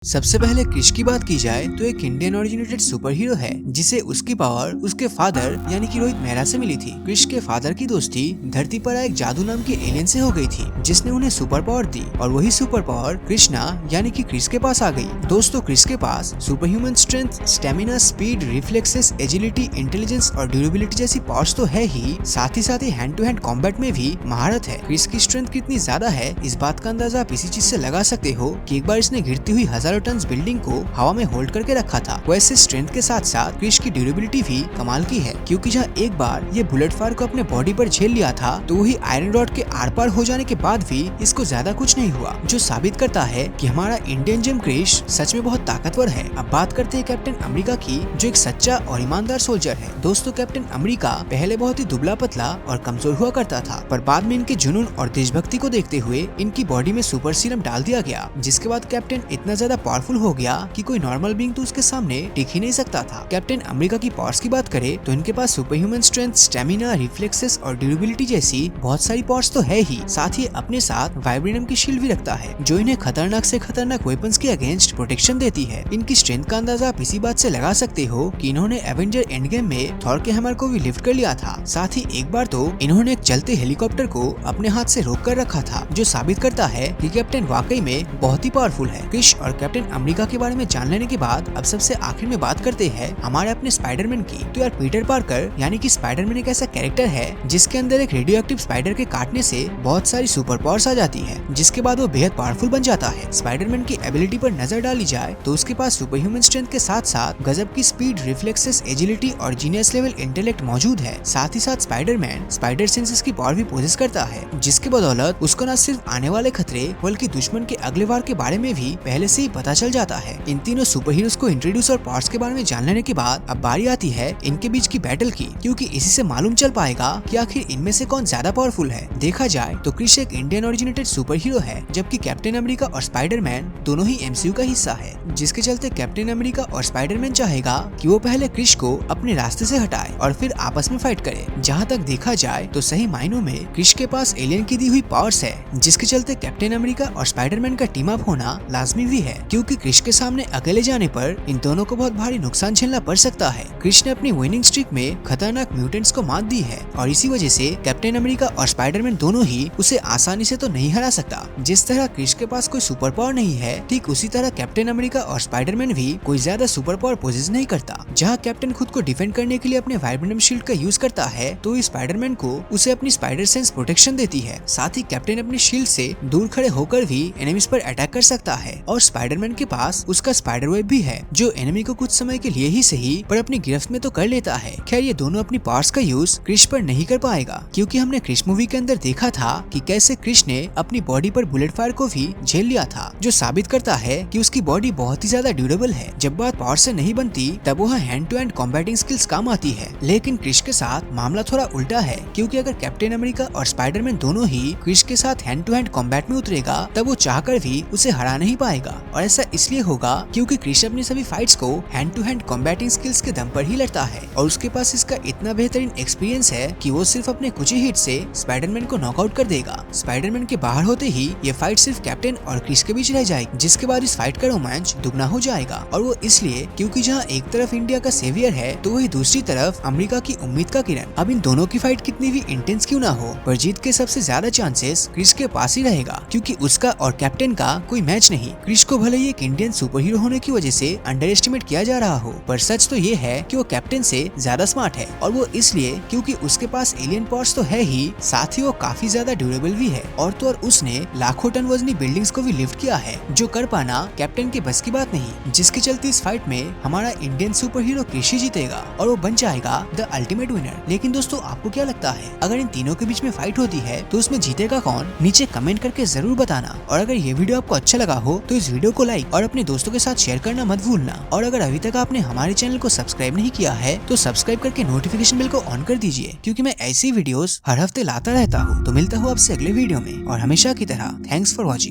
सबसे पहले क्रिश की बात की जाए तो एक इंडियन ओरिजिनेटेड सुपर हीरो है जिसे उसकी पावर उसके फादर यानी कि रोहित मेहरा से मिली थी। क्रिश के फादर की दोस्ती धरती पर एक जादू नाम के एलियन से हो गई थी जिसने उन्हें सुपर पावर दी और वही सुपर पावर कृष्णा यानी कि क्रिश के पास आ गई। दोस्तों, क्रिश के पास super human strength, stamina, speed, reflexes, agility, intelligence और ड्यूरेबिलिटी जैसी पावर्स तो है ही, साथ ही हैंड टू हैंड कॉम्बैट में भी महारत है। क्रिश की स्ट्रेंथ कितनी ज्यादा है इस बात का अंदाजा आप इसी चीज से लगा सकते हो कि एक बार इसने गिरती हुई हजारों टन बिल्डिंग को हवा में होल्ड करके रखा था। वैसे स्ट्रेंथ के साथ साथ क्रिश की ड्यूरेबिलिटी भी कमाल की है, क्योंकि जहाँ एक बार ये बुलेट फायर को अपने बॉडी पर झेल लिया था तो वही आयरन रॉड के आर पार हो जाने के बाद भी इसको ज्यादा कुछ नहीं हुआ, जो साबित करता है कि हमारा इंडियन जेम क्रिश सच में बहुत ताकतवर है। अब बात करते हैं कैप्टन अमेरिका की, जो एक सच्चा और ईमानदार सोल्जर है। दोस्तों, कैप्टन अमेरिका पहले बहुत ही दुबला पतला और कमजोर हुआ करता था, पर बाद में इनके जुनून और देशभक्ति को देखते हुए इनकी बॉडी में सुपर सीरम डाल दिया गया, जिसके बाद कैप्टन इतना ज्यादा पावरफुल हो गया कि कोई नॉर्मल बीइंग तो उसके सामने टिक ही नहीं सकता था। कैप्टन अमेरिका की पावर्स की बात करें तो इनके पास super human strength, stamina, reflexes और ड्यूरेबिलिटी जैसी बहुत सारी पावर्स तो है ही, साथ ही अपने साथ वाइब्रेनियम की शील्ड भी रखता है जो इन्हें खतरनाक से खतरनाक वेपन्स के अगेंस्ट प्रोटेक्शन देती है। इनकी स्ट्रेंथ का अंदाजा आप इसी बात से लगा सकते हो कि इन्होंने एवेंजर एंड गेम में थॉर के हैमर को भी लिफ्ट कर लिया था। साथ ही एक बार तो इन्होंने एक चलते हेलीकॉप्टर को अपने हाथ से रोक कर रखा था, जो साबित करता है कि कैप्टन वाकई में बहुत ही पावरफुल है। क्रिश और कैप्टन अमेरिका के बारे में जान लेने के बाद अब सबसे आखिर में बात करते हैं हमारे अपने स्पाइडरमैन की। तो यार, पीटर पार्कर यानी कि स्पाइडरमैन एक ऐसा कैरेक्टर है जिसके अंदर एक रेडियो एक्टिव स्पाइडर के काटने से बहुत सारी सुपर पावर्स आ जाती है, जिसके बाद वो बेहद पावरफुल बन जाता है। स्पाइडरमैन की एबिलिटी पर नजर डाली जाए तो उसके पास सुपर ह्यूमन स्ट्रेंथ के साथ साथ गजब की स्पीड, रिफ्लेक्सेस, एजिलिटी और जीनियस लेवल इंटेलेक्ट मौजूद है। साथ ही साथ स्पाइडरमैन स्पाइडर सेंसेस की पावर भी पोजेस करता है, जिसके बदौलत उसको न सिर्फ आने वाले खतरे बल्कि दुश्मन के अगले वार के बारे में भी पहले से ही पता चल जाता है। इन तीनों सुपर हीरोज को इंट्रोड्यूस और पार्ट्स के बारे में जान लेने के बाद अब बारी आती है इनके बीच की बैटल की, क्योंकि इसी से मालूम चल पाएगा कि आखिर इनमें से कौन ज्यादा पावरफुल है। देखा जाए तो क्रिश एक इंडियन ओरिजिनेटेड सुपर हीरो है, जबकि कैप्टन अमेरिका और स्पाइडरमैन दोनों ही एमसीयू का हिस्सा है, जिसके चलते कैप्टन अमेरिका और स्पाइडरमैन चाहेगा कि वो पहले क्रिश को अपने रास्ते से हटाए और फिर आपस में फाइट करे। जहाँ तक देखा जाए तो सही मायनों में क्रिश के पास एलियन की दी हुई पावर्स है, जिसके चलते कैप्टन अमेरिका और स्पाइडरमैन का टीम अप होना लाजमी भी है, क्योंकि क्रिश के सामने अकेले जाने पर इन दोनों को बहुत भारी नुकसान झेलना पड़ सकता है। क्रिश ने अपनी विनिंग स्ट्रीक में खतरनाक म्यूटेंट्स को मात दी है और इसी वजह से कैप्टन अमेरिका और स्पाइडरमैन दोनों ही उसे आसानी से तो नहीं हरा सकता। जिस तरह क्रिश के पास कोई सुपर पावर नहीं है, ठीक उसी तरह कैप्टन अमेरिका और स्पाइडरमैन भी कोई ज्यादा सुपर पावर पोजेस नहीं करता। जहाँ कैप्टन खुद को डिफेंड करने के लिए अपने वाइब्रेनियम शील्ड का यूज करता है, तो स्पाइडरमैन को उसे अपनी स्पाइडर सेंस प्रोटेक्शन देती है। साथ ही कैप्टन अपनी शील्ड से दूर खड़े होकर भी एनिमीज पर अटैक कर सकता है, और स्पाइडरमैन के पास उसका स्पाइडर वेब भी है जो एनिमी को कुछ समय के लिए ही सही पर अपनी गिरफ्त में तो कर लेता है। खैर, ये दोनों अपनी पावर्स का यूज क्रिश पर नहीं कर पाएगा, क्योंकि हमने क्रिश मूवी के अंदर देखा था कि कैसे क्रिश ने अपनी बॉडी पर बुलेट फायर को भी झेल लिया था, जो साबित करता है कि उसकी बॉडी बहुत ही ज्यादा ड्यूरेबल है। जब बात पावर से नहीं बनती तब वह hand to hand combating skills काम आती है। लेकिन क्रिश के साथ मामला थोड़ा उल्टा है, क्योंकि अगर कैप्टन अमेरिका और स्पाइडरमैन दोनों ही क्रिश के साथ हैंड टू हैंड कॉम्बैट में उतरेगा तब वो चाहकर भी उसे हरा नहीं पाएगा, और ऐसा इसलिए होगा क्योंकि क्रिश अपनी सभी फाइट्स को hand to hand combating skills के दम पर ही लड़ता है, और उसके पास इसका इतना बेहतरीन एक्सपीरियंस है कि वो सिर्फ अपने कुछ ही हिट से स्पाइडरमैन को नॉकआउट कर देगा। स्पाइडरमैन के बाहर होते ही ये फाइट सिर्फ कैप्टन और क्रिश के बीच रह जाएगी, जिसके बाद इस फाइट का रोमांच दुगना हो जाएगा। और वो इसलिए क्योंकि जहाँ एक तरफ इंडिया का सेवियर है तो वही दूसरी तरफ अमेरिका की उम्मीद का किरण। अब इन दोनों की फाइट कितनी भी इंटेंस क्यों ना हो, पर जीत के सबसे ज्यादा चांसेस क्रिश के पास ही रहेगा, क्योंकि उसका और कैप्टन का कोई मैच नहीं। क्रिश को भले ही एक इंडियन सुपर हीरो होने की वजह से अंडर एस्टिमेट किया जा रहा हो, पर सच तो ये है कि वो कैप्टन से ज्यादा स्मार्ट है, और वो इसलिए क्योंकि उसके पास एलियन पावर्स तो है ही, साथ ही वो काफी ज्यादा ड्यूरेबल भी है, और तो और उसने लाखों टन वजनी बिल्डिंग्स को भी लिफ्ट किया है, जो कर पाना कैप्टन के बस की बात नहीं। जिसके चलते इस फाइट में हमारा इंडियन सुपर हीरो क्रिश ही जीतेगा और वो बन जाएगा द अल्टीमेट विनर। लेकिन दोस्तों, आपको क्या लगता है, अगर इन तीनों के बीच में फाइट होती है तो उसमें जीतेगा कौन? नीचे कमेंट करके जरूर बताना। और अगर ये वीडियो आपको अच्छा लगा हो तो इस वीडियो को लाइक और अपने दोस्तों के साथ शेयर करना मत भूलना। और अगर अभी तक आपने हमारे चैनल को सब्सक्राइब नहीं किया है तो सब्सक्राइब करके नोटिफिकेशन बेल को ऑन कर दीजिए, क्योंकि मैं ऐसी वीडियोस हर हफ्ते लाता रहता हूँ। तो मिलता हूँ आपसे अगले वीडियो में, और हमेशा की तरह थैंक्स फॉर वॉचिंग।